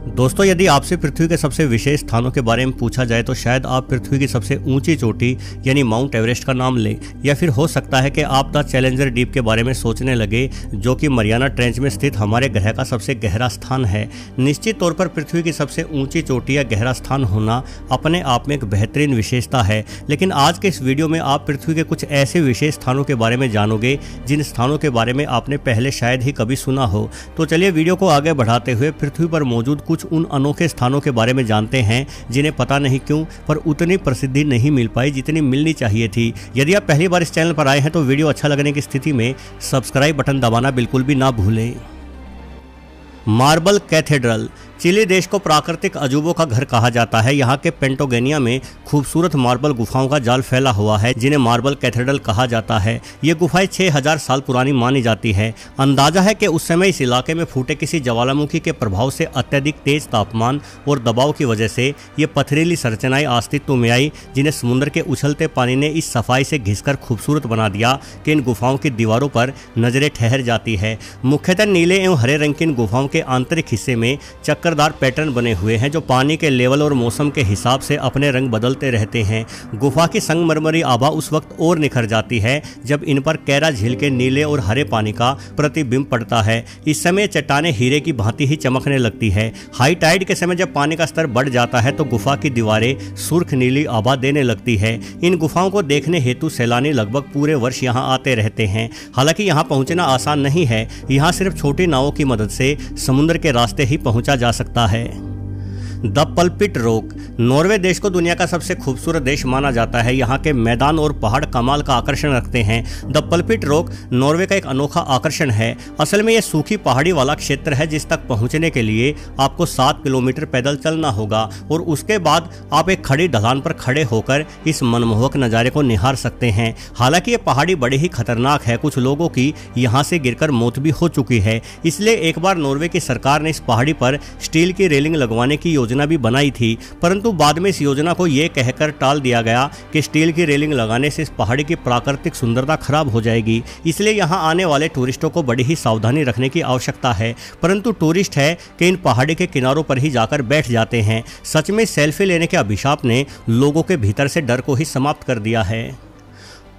दोस्तों, यदि आपसे पृथ्वी के सबसे विशेष स्थानों के बारे में पूछा जाए तो शायद आप पृथ्वी की सबसे ऊंची चोटी यानी माउंट एवरेस्ट का नाम लें, या फिर हो सकता है कि आप द चैलेंजर डीप के बारे में सोचने लगे, जो कि मरियाना ट्रेंच में स्थित हमारे ग्रह का सबसे गहरा स्थान है। निश्चित तौर पर पृथ्वी की सबसे ऊंची चोटी या गहरा स्थान होना अपने आप में एक बेहतरीन विशेषता है, लेकिन आज के इस वीडियो में आप पृथ्वी के कुछ ऐसे विशेष स्थानों के बारे में जानोगे जिन स्थानों के बारे में आपने पहले शायद ही कभी सुना हो। तो चलिए वीडियो को आगे बढ़ाते हुए पृथ्वी पर मौजूद कुछ उन अनोखे स्थानों के बारे में जानते हैं जिन्हें पता नहीं क्यों पर उतनी प्रसिद्धि नहीं मिल पाई जितनी मिलनी चाहिए थी। यदि आप पहली बार इस चैनल पर आए हैं तो वीडियो अच्छा लगने की स्थिति में सब्सक्राइब बटन दबाना बिल्कुल भी ना भूलें। मार्बल कैथेड्रल चिली देश को प्राकृतिक अजूबों का घर कहा जाता है। यहाँ के पेंटोगेनिया में खूबसूरत मार्बल गुफाओं का जाल फैला हुआ है जिन्हें मार्बल कैथेड्रल कहा जाता है। ये गुफाएं 6000 साल पुरानी मानी जाती है। अंदाजा है कि उस समय इस इलाके में फूटे किसी ज्वालामुखी के प्रभाव से अत्यधिक तेज तापमान और दबाव की वजह से ये पथरीली संरचनाएं अस्तित्व में आई, जिन्हें समुद्र के उछलते पानी ने इस सफाई से घिसकर खूबसूरत बना दिया कि इन गुफाओं की दीवारों पर नजरें ठहर जाती है। मुख्यतः नीले एवं हरे रंग की इन गुफाओं के आंतरिक हिस्से में चक्करदार पैटर्न बने हुए हैं जो पानी के लेवल और मौसम के हिसाब से अपने रंग बदलते रहते हैं। गुफा की संगमरमरी आभा उस वक्त और निखर जाती है जब इन पर कैरा झील के नीले और हरे पानी का प्रतिबिंब पड़ता है। इस समय चट्टानें हीरे की भांति ही चमकने लगती है। हाई टाइड के समय जब पानी का स्तर बढ़ जाता है तो गुफा की दीवारें सुर्ख नीली आभा देने लगती है। इन गुफाओं को देखने हेतु सैलानी लगभग पूरे वर्ष यहाँ आते रहते हैं। हालांकि यहाँ पहुँचना आसान नहीं है। यहाँ सिर्फ छोटी नावों की मदद से समुद्र के रास्ते ही पहुँचा जा सकता है। द पल्पिट रॉक नॉर्वे देश को दुनिया का सबसे खूबसूरत देश माना जाता है। यहाँ के मैदान और पहाड़ कमाल का आकर्षण रखते हैं। द पल्पिट रॉक नॉर्वे का एक अनोखा आकर्षण है। असल में यह सूखी पहाड़ी वाला क्षेत्र है जिस तक पहुँचने के लिए आपको 7 किलोमीटर पैदल चलना होगा और उसके बाद आप एक खड़ी ढलान पर खड़े होकर इस मनमोहक नज़ारे को निहार सकते हैं। हालांकि ये पहाड़ी बड़ी ही खतरनाक है। कुछ लोगों की यहाँ से गिरकर मौत भी हो चुकी है। इसलिए एक बार नॉर्वे की सरकार ने इस पहाड़ी पर स्टील की रेलिंग लगवाने की योजना भी बनाई थी, परंतु बाद में इस योजना को यह कहकर टाल दिया गया कि स्टील की रेलिंग लगाने से इस पहाड़ी की प्राकृतिक सुंदरता खराब हो जाएगी। इसलिए यहां आने वाले टूरिस्टों को बड़ी ही सावधानी रखने की आवश्यकता है। परंतु टूरिस्ट है कि इन पहाड़ी के किनारों पर ही जाकर बैठ जाते हैं। सच में सेल्फी लेने के अभिशाप ने लोगों के भीतर से डर को ही समाप्त कर दिया है।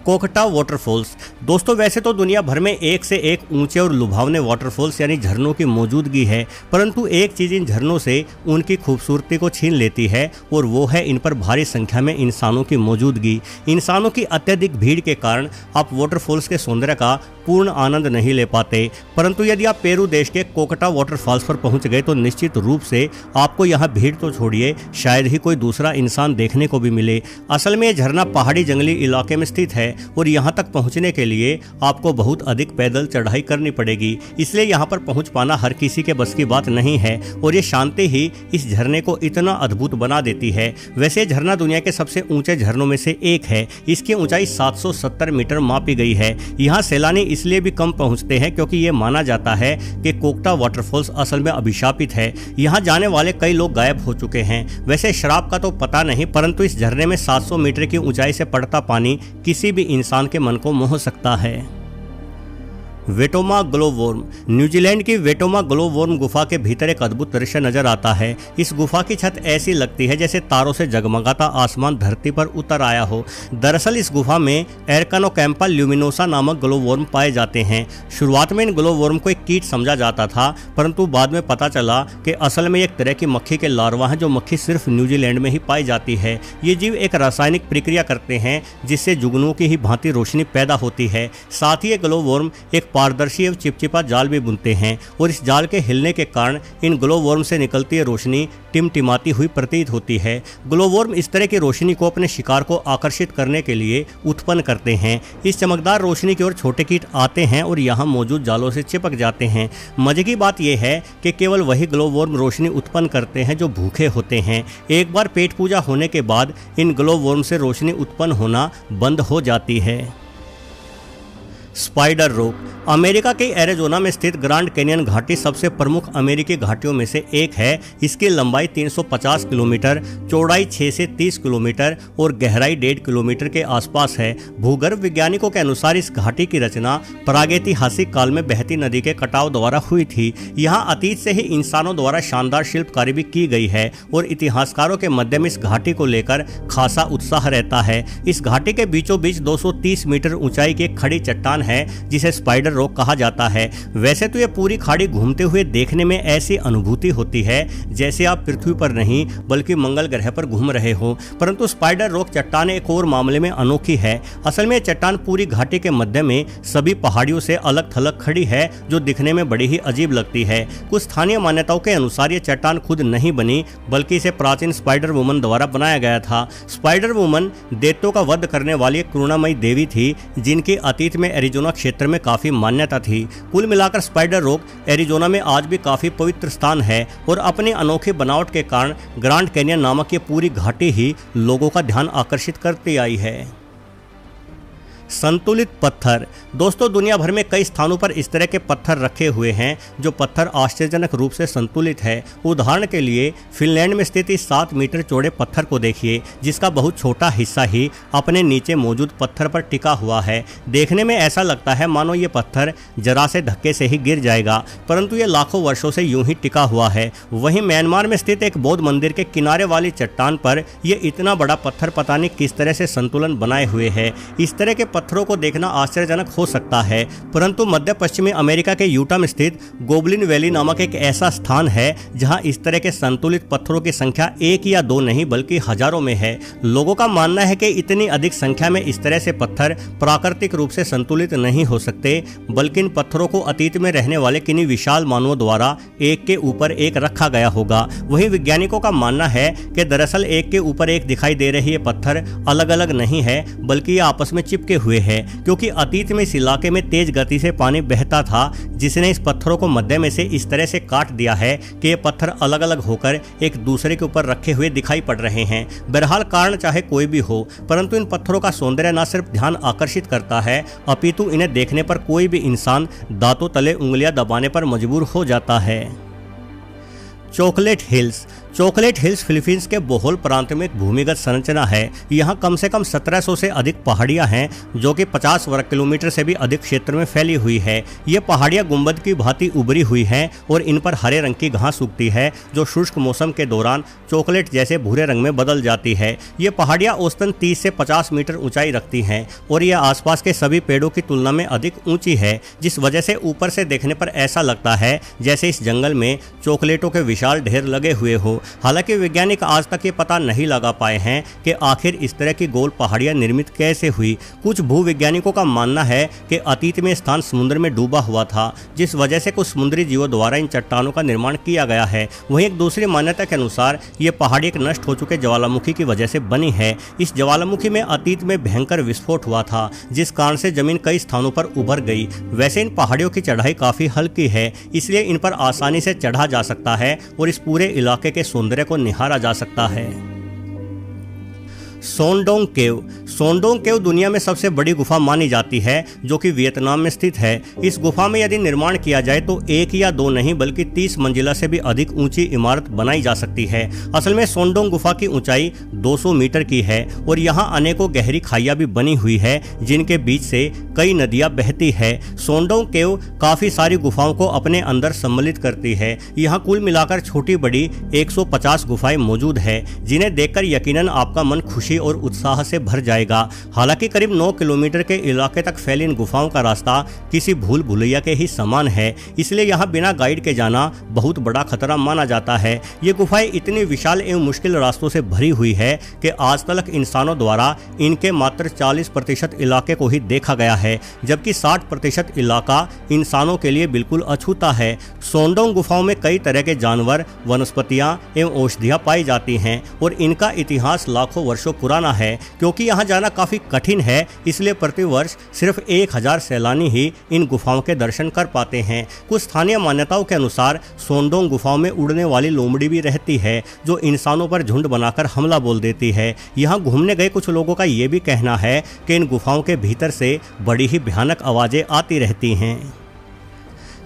कोकटा वाटरफॉल्स दोस्तों, वैसे तो दुनिया भर में एक से एक ऊंचे और लुभावने वाटरफॉल्स यानी झरनों की मौजूदगी है, परंतु एक चीज़ इन झरनों से उनकी खूबसूरती को छीन लेती है और वो है इन पर भारी संख्या में इंसानों की मौजूदगी। इंसानों की अत्यधिक भीड़ के कारण आप वाटरफॉल्स के सौंदर्य का पूर्ण आनंद नहीं ले पाते। परंतु यदि आप पेरू देश के कोकटा वाटरफॉल्स पर पहुंच गए तो निश्चित रूप से आपको यहाँ भीड़ तो छोड़िए, शायद ही कोई दूसरा इंसान देखने को भी मिले। असल में यह झरना पहाड़ी जंगली इलाके में स्थित है और यहाँ तक पहुँचने के लिए आपको बहुत अधिक पैदल चढ़ाई करनी पड़ेगी। इसलिए यहाँ पर पहुँच पाना हर किसी के बस की बात नहीं है और ये शांति ही इस झरने को इतना अद्भुत बना देती है। वैसे ये झरना दुनिया के सबसे ऊंचे झरनों में से एक है। इसकी ऊंचाई 770 मीटर मापी गई है। यहाँ सैलानी इसलिए भी कम पहुँचते हैं क्योंकि ये माना जाता है कि कोकटा वाटरफॉल्स असल में अभिशापित है। यहाँ जाने वाले कई लोग गायब हो चुके हैं। वैसे श्राप का तो पता नहीं, परंतु इस झरने में 700 मीटर की ऊंचाई से पड़ता पानी किसी भी इंसान के मन को मोह सकता है। वेटोमा ग्लोवर्म न्यूजीलैंड की वेटोमा ग्लोवर्म गुफा के भीतर एक अद्भुत दृश्य नजर आता है। इस गुफा की छत ऐसी लगती है जैसे तारों से जगमगाता आसमान धरती पर उतर आया हो। दरअसल इस गुफा में एरकानोकैम्पा ल्यूमिनोसा नामक ग्लोवर्म पाए जाते हैं। शुरुआत में इन ग्लोवर्म को एक कीट समझा जाता था, परंतु बाद में पता चला कि असल में एक तरह की मक्खी के लार्वा है जो मक्खी सिर्फ न्यूजीलैंड में ही पाई जाती है। ये जीव एक रासायनिक प्रक्रिया करते हैं जिससे जुगनुओं की ही भांति रोशनी पैदा होती है। साथ ही ये ग्लोवर्म एक पारदर्शी एवं चिपचिपा जाल भी बुनते हैं और इस जाल के हिलने के कारण इन ग्लोवर्म से निकलती रोशनी टिमटिमाती हुई प्रतीत होती है। ग्लोवर्म इस तरह की रोशनी को अपने शिकार को आकर्षित करने के लिए उत्पन्न करते हैं। इस चमकदार रोशनी की ओर छोटे कीट आते हैं और यहाँ मौजूद जालों से चिपक जाते हैं। मजे की बात यह है कि केवल वही ग्लोवर्म रोशनी उत्पन्न करते हैं जो भूखे होते हैं। एक बार पेट पूजा होने के बाद इन ग्लोवर्म से रोशनी उत्पन्न होना बंद हो जाती है। स्पाइडर रॉक अमेरिका के एरिज़ोना में स्थित ग्रैंड कैनियन घाटी सबसे प्रमुख अमेरिकी घाटियों में से एक है। इसकी लंबाई 350 किलोमीटर, चौड़ाई 6 से 30 किलोमीटर और गहराई 1.5 किलोमीटर के आसपास है। भूगर्भ वैज्ञानिकों के अनुसार इस घाटी की रचना प्रागैतिहासिक काल में बहती नदी के कटाव द्वारा हुई थी। यहाँ अतीत से ही इंसानों द्वारा शानदार शिल्पकारी भी की गई है और इतिहासकारों के मध्य में इस घाटी को लेकर खासा उत्साह रहता है। इस घाटी के बीचों बीच 230 मीटर ऊंचाई की एक खड़ी चट्टान है जिसे स्पाइडर रॉक कहा जाता है। वैसे तो ये पूरी खाड़ी घूमते हुए देखने में ऐसी अनुभूति होती है जैसे आप पृथ्वी पर नहीं बल्कि मंगल ग्रह पर घूम रहे हो, परंतु स्पाइडर रॉक चट्टान एक और मामले में अनोखी है। असल में चट्टान पूरी घाटी के मध्य में सभी पहाड़ियों से अलग थलग खड़ी है जो दिखने में बड़ी ही अजीब लगती है। कुछ स्थानीय मान्यताओं के अनुसार ये चट्टान खुद नहीं बनी बल्कि इसे प्राचीन स्पाइडर वुमन द्वारा बनाया गया था। स्पाइडर वुमन दैत्यों का वध करने वाली एक करुणामयी देवी थी जिनकी अतीत में एरिज़ोना क्षेत्र में काफी मान्यता थी। कुल मिलाकर स्पाइडर रॉक एरिज़ोना में आज भी काफी पवित्र स्थान है और अपनी अनोखी बनावट के कारण ग्रैंड कैनियन नामक ये पूरी घाटी ही लोगों का ध्यान आकर्षित करती आई है। संतुलित पत्थर दोस्तों, दुनिया भर में कई स्थानों पर इस तरह के पत्थर रखे हुए हैं जो पत्थर आश्चर्यजनक रूप से संतुलित है। उदाहरण के लिए फिनलैंड में स्थित इस 7 मीटर चौड़े पत्थर को देखिए जिसका बहुत छोटा हिस्सा ही अपने नीचे मौजूद पत्थर पर टिका हुआ है। देखने में ऐसा लगता है मानो ये पत्थर जरा से धक्के से ही गिर जाएगा, परंतु ये लाखों वर्षों से यूं ही टिका हुआ है। वहीं म्यांमार में स्थित एक बौद्ध मंदिर के किनारे वाली चट्टान पर यह इतना बड़ा पत्थर पता नहीं किस तरह से संतुलन बनाए हुए है। इस तरह के पत्थरों को देखना आश्चर्यजनक हो सकता है, परंतु मध्य पश्चिमी अमेरिका के यूटा में स्थित गोबलिन वैली नामक एक ऐसा स्थान है जहां इस तरह के संतुलित पत्थरों की संख्या 1 या 2 नहीं बल्कि हजारों में है। लोगों का मानना है कि इतनी अधिक संख्या में इस तरह से पत्थर प्राकृतिक रूप से संतुलित नहीं हो सकते बल्कि इन पत्थरों को अतीत में रहने वाले किन्हीं विशाल मानवों द्वारा एक के ऊपर एक रखा गया होगा। वहीं वैज्ञानिकों का मानना है कि दरअसल एक के ऊपर एक दिखाई दे रहे ये पत्थर अलग अलग नहीं है बल्कि ये आपस में चिपके हुए हैं, क्योंकि अतीत में इस इलाके में तेज गति से पानी बहता था जिसने इस पत्थरों को मध्य में से इस तरह से काट दिया है कि ये पत्थर अलग अलग होकर एक दूसरे के ऊपर रखे हुए दिखाई पड़ रहे हैं। बहरहाल कारण चाहे कोई भी हो, परंतु इन पत्थरों का सौंदर्य न सिर्फ ध्यान आकर्षित करता है अपितु इन्हें देखने पर कोई भी इंसान दांतों तले उंगलियां दबाने पर मजबूर हो जाता है। चॉकलेट हिल्स फिलीपींस के बोहोल प्रांत में एक भूमिगत संरचना है। यहाँ कम से कम 1700 से अधिक पहाड़ियाँ हैं जो कि 50 वर्ग किलोमीटर से भी अधिक क्षेत्र में फैली हुई है। ये पहाड़ियाँ गुंबद की भांति उभरी हुई हैं और इन पर हरे रंग की घास उगती है जो शुष्क मौसम के दौरान चॉकलेट जैसे भूरे रंग में बदल जाती है। ये पहाड़ियाँ औसतन 30 से 50 मीटर ऊंचाई रखती हैं और यह आसपास के सभी पेड़ों की तुलना में अधिक ऊंची है, जिस वजह से ऊपर से देखने पर ऐसा लगता है जैसे इस जंगल में चॉकलेटों के विशाल ढेर लगे हुए हो। हालांकि वैज्ञानिक आज तक ये पता नहीं लगा पाए हैं कि आखिर इस तरह की गोल पहाड़ियां निर्मित कैसे हुई। कुछ भूवैज्ञानिकों का मानना है कि अतीत में स्थान समुद्र में डूबा हुआ था, जिस वजह से कुछ समुद्री जीवों द्वारा इन चट्टानों का निर्माण किया गया है। वहीं एक दूसरी मान्यता के अनुसार ये पहाड़ी एक नष्ट हो चुके ज्वालामुखी की वजह से बनी है। इस ज्वालामुखी में अतीत में भयंकर विस्फोट हुआ था जिस कारण से जमीन कई स्थानों पर उभर गई। वैसे इन पहाड़ियों की चढ़ाई काफी हल्की है, इसलिए इन पर आसानी से चढ़ा जा सकता है और इस पूरे इलाके के सौंदर्य को निहारा जा सकता है। सोनडोंग केव दुनिया में सबसे बड़ी गुफा मानी जाती है जो कि वियतनाम में स्थित है। इस गुफा में यदि निर्माण किया जाए तो 1 या 2 नहीं बल्कि 30 मंजिला से भी अधिक ऊंची इमारत बनाई जा सकती है। असल में सोनडोंग गुफा की ऊंचाई 200 मीटर की है और यहाँ अनेकों गहरी खाइयां भी बनी हुई है जिनके बीच से कई नदियां बहती है। सोनडोंग केव काफी सारी गुफाओं को अपने अंदर सम्मिलित करती है। यहाँ कुल मिलाकर छोटी बड़ी 150 गुफाएं मौजूद है जिन्हें देखकर यकीनन आपका मन खुशी और उत्साह से भर जाएगा। हालांकि करीब 9 किलोमीटर के इलाके तक फैली इन गुफाओं का रास्ता किसी भूल भुलैया के ही समान है, इसलिए यहाँ बिना गाइड के जाना बहुत बड़ा खतरा माना जाता है। ये गुफाएं इतनी विशाल एवं मुश्किल रास्तों से भरी हुई है कि आज तक इंसानों द्वारा इनके मात्र 40% इलाके को ही देखा गया है, जबकि 60% इलाका इंसानों के लिए बिल्कुल अछूता है। सोनडोंग गुफाओं में कई तरह के जानवर, वनस्पतियाँ एवं औषधियाँ पाई जाती हैं और इनका इतिहास लाखों वर्षों पुराना है। क्योंकि यहाँ जाना काफ़ी कठिन है, इसलिए प्रतिवर्ष सिर्फ 1000 सैलानी ही इन गुफाओं के दर्शन कर पाते हैं। कुछ स्थानीय मान्यताओं के अनुसार सोनडोंग गुफाओं में उड़ने वाली लोमड़ी भी रहती है, जो इंसानों पर झुंड बनाकर हमला बोल देती है। यहाँ घूमने गए कुछ लोगों का ये भी कहना है कि इन गुफाओं के भीतर से बड़ी ही भयानक आवाज़ें आती रहती हैं।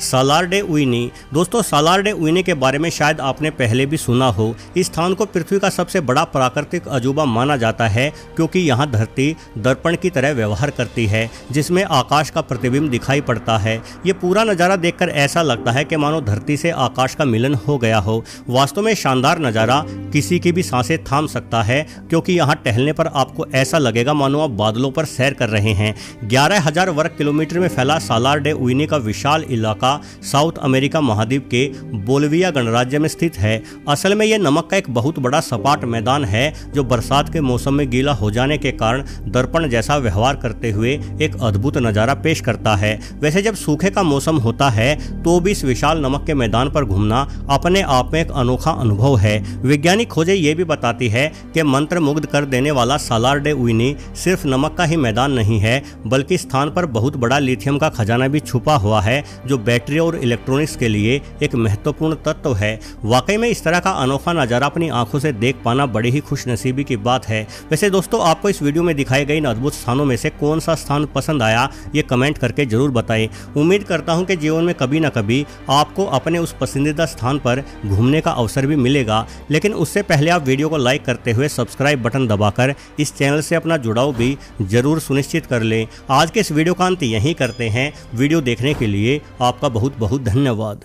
सालार डे उइनी। दोस्तों, सालार डे उइनी के बारे में शायद आपने पहले भी सुना हो। इस स्थान को पृथ्वी का सबसे बड़ा प्राकृतिक अजूबा माना जाता है, क्योंकि यहाँ धरती दर्पण की तरह व्यवहार करती है, जिसमें आकाश का प्रतिबिंब दिखाई पड़ता है। ये पूरा नज़ारा देखकर ऐसा लगता है कि मानो धरती से आकाश का मिलन हो गया हो। वास्तव में शानदार नज़ारा किसी की भी सांसें थाम सकता है, क्योंकि यहाँ टहलने पर आपको ऐसा लगेगा मानो आप बादलों पर सैर कर रहे हैं। 11,000 वर्ग किलोमीटर में फैला सालार डे उइनी का विशाल इलाका साउथ अमेरिका महाद्वीप के बोलिविया गणराज्य में स्थित है। असल में यह नमक का एक बहुत बड़ा सपाट मैदान है, जो बरसात के मौसम में गीला हो जाने के कारण दर्पण जैसा व्यवहार करते हुए एक अद्भुत नज़ारा पेश करता है। वैसे जब सूखे का मौसम होता है तो भी इस विशाल नमक के मैदान पर घूमना अपने आप में एक अनोखा अनुभव है। वैज्ञानिक खोजें ये भी बताती है कि मंत्रमुग्ध कर देने वाला सालार डे उइनी सिर्फ नमक का ही मैदान नहीं है, बल्कि स्थान पर बहुत बड़ा लिथियम का खजाना भी छुपा हुआ है, जो बैटरी और इलेक्ट्रॉनिक्स के लिए एक महत्वपूर्ण तत्व है। वाकई में इस तरह का अनोखा नज़ारा अपनी आंखों से देख पाना बड़ी ही खुशनसीबी की बात है। वैसे दोस्तों, आपको इस वीडियो में दिखाए गए इन अद्भुत स्थानों में से कौन सा स्थान पसंद आया, ये कमेंट करके जरूर बताएं। उम्मीद करता हूं कि जीवन में कभी ना कभी आपको अपने उस पसंदीदा स्थान पर घूमने का अवसर भी मिलेगा। लेकिन उससे पहले आप वीडियो को लाइक करते हुए सब्सक्राइब बटन दबाकर इस चैनल से अपना जुड़ाव भी जरूर सुनिश्चित कर लें। आज के इस वीडियो का अंत यहीं करते हैं। वीडियो देखने के लिए आपका बहुत बहुत धन्यवाद।